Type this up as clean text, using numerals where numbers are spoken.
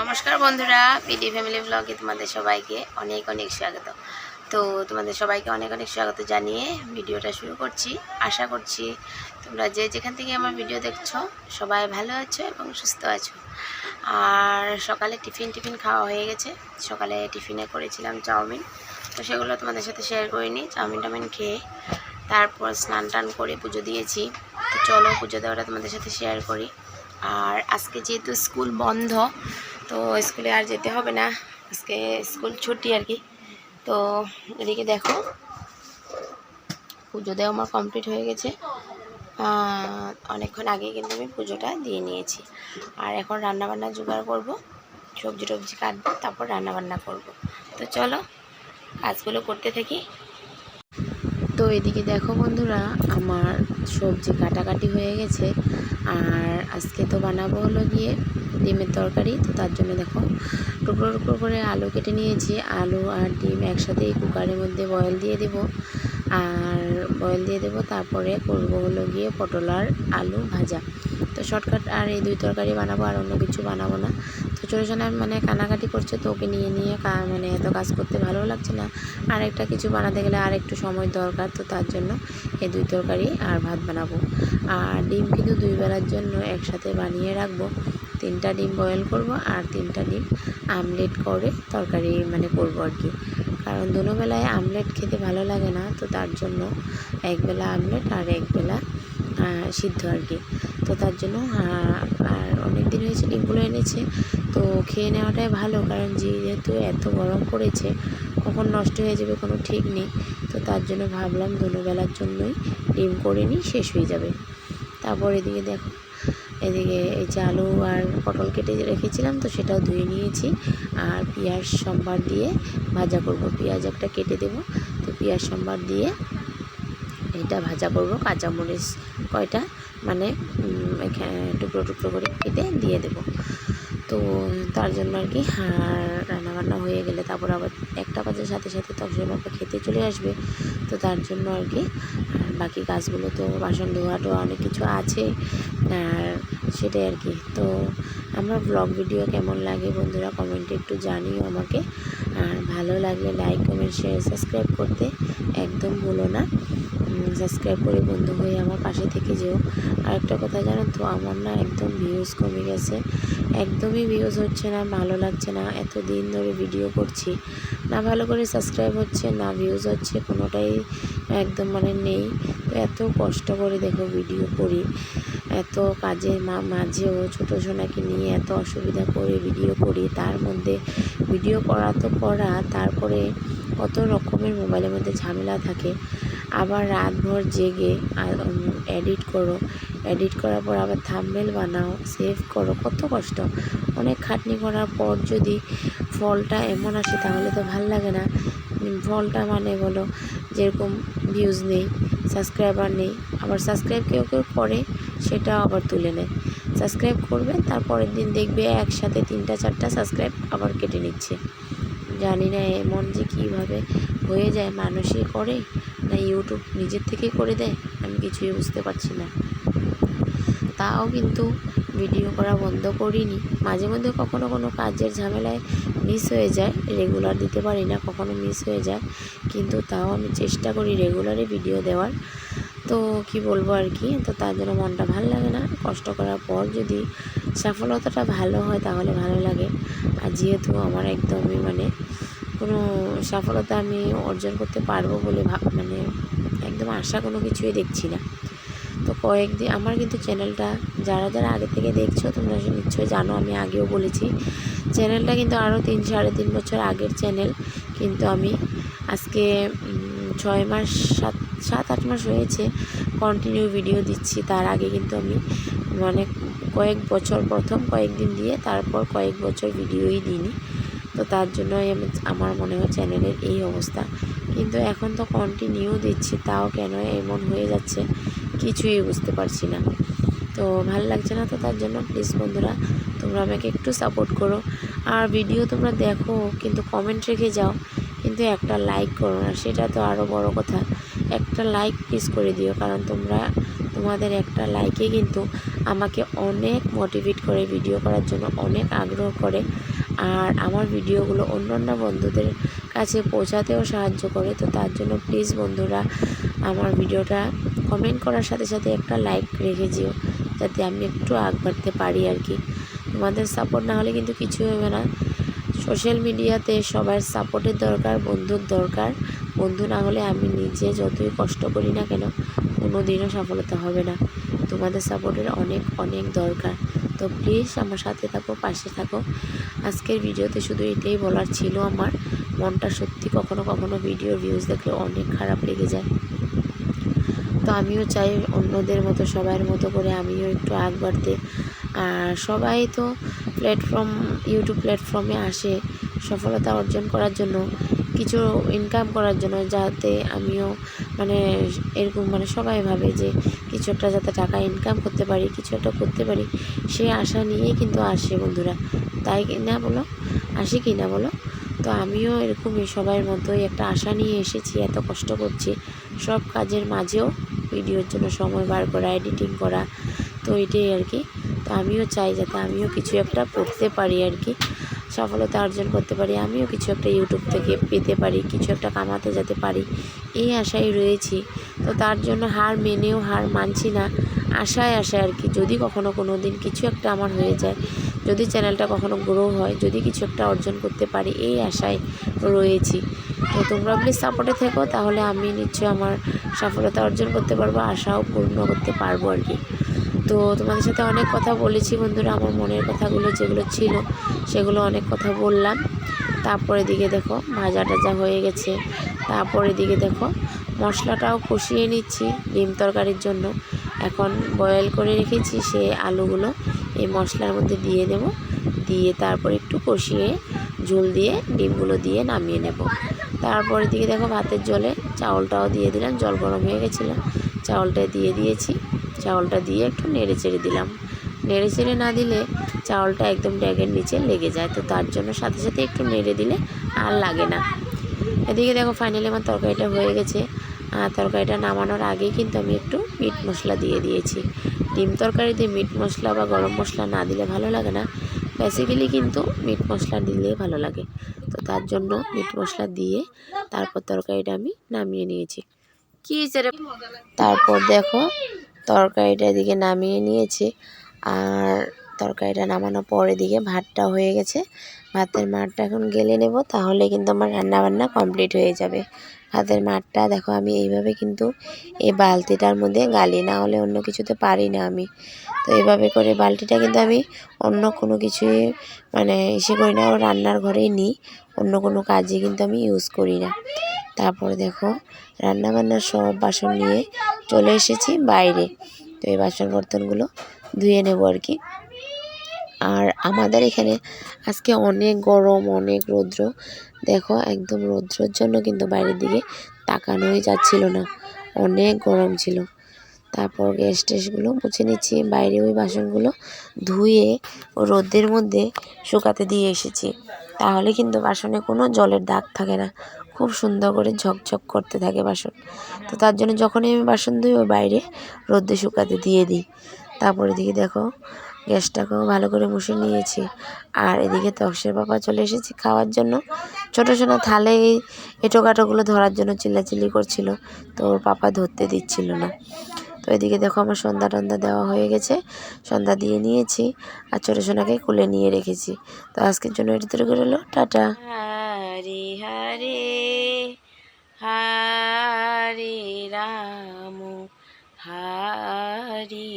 নমস্কার বন্ধুরা, PD family ব্লগে তোমাদের সবাইকে অনেক অনেক স্বাগত। তো তোমাদের সবাইকে অনেক অনেক স্বাগত জানিয়ে ভিডিওটা শুরু করছি। আশা করছি তোমরা যে যেখান থেকে আমার ভিডিও দেখছো সবাই ভালো আছো এবং সুস্থ আছো। আর সকালে টিফিন খাওয়া হয়ে গেছে। সকালে টিফিনে করেছিলাম চাউমিন, তো সেগুলো তোমাদের সাথে শেয়ার করিনি। চাউমিন খেয়ে তারপর স্নান টান করে পুজো দিয়েছি। তো চলো পুজো দেওয়াটা তোমাদের সাথে শেয়ার করি। আর আজকে যেহেতু স্কুল বন্ধ, তো স্কুলে আর যেতে হবে না, আজকে স্কুল ছুটি আর কি। তো এদিকে দেখো পুজো দেওয়া আমার কমপ্লিট হয়ে গেছে। অনেকক্ষণ আগে কিন্তু আমি পুজোটা দিয়ে নিয়েছি। আর এখন রান্নাবান্না জোগাড় করব, সবজি টবজি কাটবো, তারপর রান্নাবান্না করব। তো চলো কাজগুলো করতে থাকি। তো এদিকে দেখো বন্ধুরা, আমার সবজি কাটাকাটি হয়ে গেছে। আর আজকে তো বানাবো হলো গিয়ে ডিমের তরকারি। তো তার জন্য দেখো টুকরো টুকরো করে আলু কেটে নিয়েছি। আলু আর ডিম একসাথে কুকারের মধ্যে বয়েল দিয়ে দেব। তারপরে করবো হলো গিয়ে পটল আর আলু ভাজা। তো শর্টকাট আর এই দুই তরকারি বানাবো, আর অন্য কিছু বানাবো না। তো ছোটো ছোটো মানে কানাকাটি করছে, তো ওকে নিয়ে মানে এত কাজ করতে ভালো লাগছে না। আর একটা কিছু বানাতে গেলে আর একটু সময় দরকার, তো তার জন্য এই দুই তরকারি আর ভাত বানাবো। আর ডিম কিন্তু 2 বেলার জন্য একসাথে বানিয়ে রাখবো। 3টা ডিম বয়েল করব আর 3টা ডিম আমলেট করে তরকারি মানে করবো আর কি। কারণ দুনো বেলায় আমলেট খেতে ভালো লাগে না, তো তার জন্য একবেলা আমলেট আর একবেলা সিদ্ধ আর কি। তো তার জন্য আর অনেক দিন হয়েছে ডিমগুলো এনেছে, তো খেয়ে নেওয়াটাই ভালো। কারণ যেহেতু এত গরম পড়েছে, কখন নষ্ট হয়ে যাবে কোনো ঠিক নেই। তো তার জন্য ভাবলাম দুনো বেলার জন্যই ডিম করে নিই, শেষ হয়ে যাবে। তারপর এদিকে দেখো, এদিকে এই যে আলু আর পটল কেটে রেখেছিলাম, তো সেটাও ধুয়ে নিয়েছি। আর পেঁয়াজ সম্বার দিয়ে ভাজা করব। পেঁয়াজ একটা কেটে দেব, তো পেঁয়াজ সম্বার দিয়ে এটা ভাজা করব। কাঁচামরিচ কয়টা মানে এখানে টুকরো টুকরো করে কেটে দিয়ে দেব। তো তার জন্য আর কি। আর রান্নাবান্না হয়ে গেলে তারপর আবার 1টা বাজার সাথে সাথে তখন বাবা খেতে চলে আসবে। তো তার জন্য আর কি। আর বাকি কাজগুলো তো বাসন ধোয়া টোয়া অনেক কিছু আছে, আর সেটাই আর কি। তো আমার ব্লগ ভিডিও কেমন লাগে বন্ধুরা কমেন্টে একটু জানিও আমাকে। আর ভালো লাগলে লাইক কমেন্ট শেয়ার সাবস্ক্রাইব করতে একদম ভুলো না। সাবস্ক্রাইব করে বন্ধু হয়ে আমার পাশে থেকে যেও। আর একটা কথা জানো তো, আমার না একদম ভিউজ কমে গেছে, একদমই ভিউজ হচ্ছে না, ভালো লাগছে না। এত দিন ধরে ভিডিও করছি, না ভালো করে সাবস্ক্রাইব হচ্ছে না ভিউজ হচ্ছে, কোনোটাই একদম মানে নেই। তো এত কষ্ট করে দেখো ভিডিও করি, এত কাজের মাঝেও ছোটো সোনাকে নিয়ে এত অসুবিধা করে ভিডিও করি। তার মধ্যে ভিডিও করা তো করা, তারপরে কত রকমের মোবাইলের মধ্যে ঝামেলা থাকে। আবার রাতভর জেগে এডিট করো, এডিট করার পর আবার থাম্বনেল বানাও, সেভ করো, কত কষ্ট। অনেক খাটনি করার পর যদি ফলটা এমন আসে তাহলে তো ভাল লাগে না। ফলটা মানে বলো যেরকম ভিউজ নেই, সাবস্ক্রাইবার নেই, আবার সাবস্ক্রাইব কেউ কেউ করে সেটাও আবার তুলে নেয়। সাবস্ক্রাইব করবে, তারপরের দিন দেখবে একসাথে 3টা 4টা সাবস্ক্রাইব আবার কেটে নিচ্ছে। জানি না এমন যে কীভাবে হয়ে যায়, মানুষই করে না ইউটিউব নিজের থেকেই করে দেয়, আমি কিছুই বুঝতে পারছি না। তাও কিন্তু ভিডিও করা বন্ধ করিনি। মাঝে মধ্যে কখনো কোনো কাজের ঝামেলায় মিস হয়ে যায়, রেগুলার দিতে পারি না, কখনো মিস হয়ে যায়, কিন্তু তাও আমি চেষ্টা করি রেগুলারই ভিডিও দেওয়ার। তো কি বলবো আর কি। তো তার জন্য মনটা ভালো লাগে না। কষ্ট করার পর যদি সফলতাটা ভালো হয় তাহলে ভালো লাগে। আর যেহেতু আমার একদমই মানে কোনো সফলতা আমি অর্জন করতে পারবো বলে মানে একদম আশা কোনো কিছুই দেখছি না। তো কয়েকদিন আমার কিন্তু চ্যানেলটা যারা আগে থেকে দেখছো তোমরা নিশ্চয়ই জানো, আমি আগেও বলেছি চ্যানেলটা কিন্তু আরও 3-3.5 বছর আগের চ্যানেল। কিন্তু আমি আজকে 6 মাস 7-8 মাস হয়েছে কন্টিনিউ ভিডিও দিচ্ছি। তার আগে কিন্তু আমি মানে কয়েক বছর প্রথম কয়েকদিন দিয়ে তারপর কয়েক বছর ভিডিওই দিইনি। তো তার জন্যই আমার মনে হয় চ্যানেলের এই অবস্থা। কিন্তু এখন তো কন্টিনিউ দিচ্ছি, তাও কেন এমন হয়ে যাচ্ছে কিছুই বুঝতে পারছি না। তো ভালো লাগছে না। তো তার জন্য প্লিজ বন্ধুরা তোমরা আমাকে একটু সাপোর্ট করো। আর ভিডিও তোমরা দেখো কিন্তু কমেন্ট রেখে যাও, কিন্তু একটা লাইক করো না, সেটা তো আরও বড় কথা। একটা লাইক প্লিজ করে দিও, কারণ তোমাদের একটা লাইকে কিন্তু আমাকে অনেক মোটিভেট করে ভিডিও করার জন্য, অনেক আগ্রহ করে। আর আমার ভিডিওগুলো অন্যান্য বন্ধুদের কাছে পৌঁছাতেও সাহায্য করে। তো তার জন্য প্লিজ বন্ধুরা আমার ভিডিওটা কমেন্ট করার সাথে সাথে একটা লাইক রেখে যেও, যাতে আমি একটু আগ বাড়তে পারি আর কি। তোমাদের সাপোর্ট না হলে কিন্তু কিছু হবে না। সোশ্যাল মিডিয়াতে সবার সাপোর্টের দরকার, বন্ধুর দরকার। বন্ধু না হলে আমি নিজে যতই কষ্ট করি না কেন কোনো দিনও সফলতা হবে না। তোমাদের সাপোর্টের অনেক অনেক দরকার। তো প্লিজ আমার সাথে থাকো, পাশে থাকো। আজকের ভিডিওতে শুধু এটাই বলার ছিল আমার। মনটা সত্যি কখনো কখনো ভিডিওর ভিউজ দেখলে অনেক খারাপ লেগে যায়। তো আমিও চাই অন্যদের মতো সবার মতো করে আমিও একটু আগ বাড়তে। আর সবাই তো ইউটিউব প্ল্যাটফর্মে আসে সফলতা অর্জন করার জন্য, কিছু ইনকাম করার জন্য, যাতে আমিও মানে এরকম সবাই ভাবে যে কিছু একটা যাতে টাকা ইনকাম করতে পারি, কিছু একটা করতে পারি, সেই আশা নিয়েই কিন্তু আসে বন্ধুরা। তাই না বলো, আসে কি না বলো? তো আমিও এরকমই সবার মতোই একটা আশা নিয়ে এসেছি, এত কষ্ট করছি সব কাজের মাঝেও ভিডিওর জন্য সময় বার করা, এডিটিং করা। তো এটাই আর কি। তো আমিও চাই যাতে আমিও কিছু একটা করতে পারি আর কি, সফলতা অর্জন করতে পারি, আমিও কিছু একটা ইউটিউব থেকে পেতে পারি, কিছু একটা কামাতে যেতে পারি, এই আশায় রয়েছি। তো তার জন্য হার মানছি না, আশায় আর কি। যদি কখনো কোনো দিন কিছু একটা আমার হয়ে যায়, যদি চ্যানেলটা কখনো গ্রো হয়, যদি কিছু একটা অর্জন করতে পারি, এই আশায় রয়েছি। তো তোমরা প্লিজ সাপোর্টে থেকো, তাহলে আমি নিশ্চয়ই আমার সফলতা অর্জন করতে পারবো, আশাও পূর্ণ করতে পারবো আর কি। তো তোমাদের সাথে অনেক কথা বলেছি বন্ধুরা, আমার মনের কথাগুলো যেগুলো ছিল সেগুলো অনেক কথা বললাম। তারপরে দিকে দেখো ভাজা টাজা হয়ে গেছে। তারপরে দিকে দেখো মশলাটাও কষিয়ে নিচ্ছি ডিম তরকারির জন্য। এখন বয়েল করে রেখেছি সে আলুগুলো এই মশলার মধ্যে দিয়ে নেব, দিয়ে তারপর একটু কষিয়ে ঝোল দিয়ে ডিমগুলো দিয়ে নামিয়ে নেব। তারপরে দিকে দেখো ভাতের জলে চাউলটাও দিয়ে দিলাম, জল গরম হয়ে গেছিলো, চাউলটা দিয়ে দিয়েছি। চাউলটা দিয়ে একটু নেড়ে চেড়ে দিলাম। নেড়ে চেড়ে না দিলে চাউলটা একদম ড্যাগের নিচে লেগে যায়, তো তার জন্য সাথে সাথে একটু নেড়ে দিলে আর লাগে না। এদিকে দেখো ফাইনালি আমার তরকারিটা হয়ে গেছে। তরকারিটা নামানোর আগেই কিন্তু আমি একটু মিট মশলা দিয়ে দিয়েছি। ডিম তরকারিতে মিট মশলা বা গরম মশলা না দিলে ভালো লাগে না, বেসিক্যালি কিন্তু মিট মশলা দিলে ভালো লাগে। তো তার জন্য মিট মশলা দিয়ে তারপর তরকারিটা আমি নামিয়ে নিয়েছি। তারপর দেখো তরকারিটা এদিকে নামিয়ে নিয়েছি। আর তরকারিটা নামানোর পর এদিকে ভাতটা হয়ে গেছে। ভাতের মাড়টা এখন গেলে নেব, তাহলে কিন্তু আমার রান্নাবান্না কমপ্লিট হয়ে যাবে। ভাতের মাড়টা দেখো আমি এইভাবে কিন্তু এই বালতিটার মধ্যে গালি, না হলে অন্য কিছুতে পারি না আমি। তো এইভাবে করে বালতিটা কিন্তু আমি অন্য কোনো কিছুই ইসে করি না, রান্নার ঘরেই নিই, অন্য কোনো কাজে কিন্তু আমি ইউজ করি না। তারপরে দেখো রান্নাবান্নার সব বাসন নিয়ে চলে এসেছি বাইরে। তো এই বাসন বর্তনগুলো ধুয়ে নেব আর কি। আর আমাদের এখানে আজকে অনেক গরম, অনেক রৌদ্র। দেখো একদম রৌদ্রের জন্য কিন্তু বাইরের দিকে তাকানোই যাচ্ছিল না, অনেক গরম ছিল। তারপর গ্যাস ট্যাসগুলো মুছে নিচ্ছি, বাইরে ওই বাসনগুলো ধুয়ে রোদের মধ্যে শুকাতে দিয়ে এসেছি, তাহলে কিন্তু বাসনে কোনো জলের দাগ থাকে না, খুব সুন্দর করে ঝকঝক করতে থাকে বাসন। তো তার জন্য যখনই আমি বাসন ধুই ওই বাইরে রোদে শুকাতে দিয়ে দিই। তারপর এদিকে দেখো গ্যাসটাকেও ভালো করে মুছে নিয়েছি। আর এদিকে তক্সের পাপা চলে এসেছি খাওয়ার জন্য। ছোটো ছোটো থালে এই এঁটোকাটোগুলো ধরার জন্য চিল্লাচিল্লি করছিল, তো ওর পাপা ধরতে দিচ্ছিল না। তো এদিকে দেখো আমার সন্ধ্যা টন্ধা দেওয়া হয়ে গেছে, সন্ধ্যা দিয়ে নিয়েছি আর ছোটো সোনাকে কোলে নিয়ে রেখেছি। তো আজকের জন্য এটি তৈরি করে এলো, টাটা। হরে হরে হরে রাম হরে